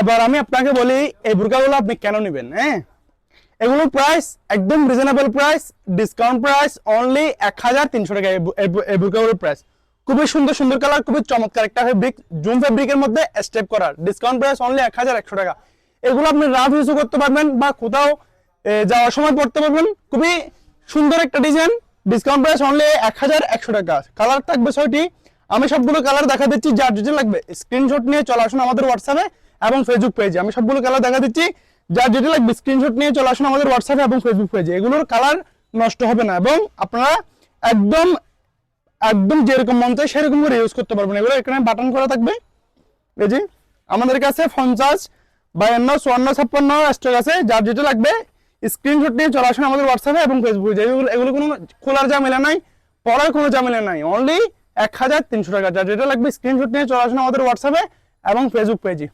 এবার আমি আপনাকে বলি এই বোরকাগুলো আপনি কেন নেবেন। হ্যাঁ, এগুলোর প্রাইস একদম reasonable price, discount price only 1300 টাকা। এই বোরকাগুলোর প্রাইস খুবই সুন্দর সুন্দর কালার, খুবই চমৎকার একটা ফেব্রিক, জুম ফেব্রিকের মধ্যে স্টেপ করার, ডিসকাউন্ট প্রাইস অনলি 1100 টাকা। এগুলো আপনি রাফ ইউজও করতে পারবেন বা কোথাও যাওয়ার সময় পড়তে পারবেন। খুবই সুন্দর একটা ডিজাইন, ডিসকাউন্ট প্রাইস অনলি 1100 টাকা। কালার থাকবে 6টি। আমি সবগুলো কালার দেখা দিচ্ছি, যার যেটা লাগবে স্ক্রিনশট নিয়ে চলে আসুন আমাদের হোয়াটসঅ্যাপে এবং ফেসবুক পেজে। আমি সবগুলো কালার দেখা দিচ্ছি, যার যেটা লাগবে স্ক্রিনশট নিয়ে চলে আসুন আমাদের হোয়াটসঅ্যাপে এবং ফেসবুক পেজে। এগুলোর কালার নষ্ট হবে না এবং আপনারা একদম একদম যেরকম মন চায় সেরকম করে ইউজ করতে পারবেন। এগুলো এখানে বাটন করা থাকবে। এই যে আমাদের কাছে 50, 52, 54, 56 স্টক আছে, যার যেটা লাগবে স্ক্রিনশট নিয়ে চলে আসুন আমাদের হোয়াটসঅ্যাপে এবং ফেসবুকে। এগুলো কোনো খোলার ঝামেলা নাই, পড়ার কোনো ঝামেলা নাই, অনলি 1300 টাকা। যার যেটা লাগবে স্ক্রিনশট নিয়ে চলে আসুন আমাদের হোয়াটসঅ্যাপে এবং ফেসবুক পেজে।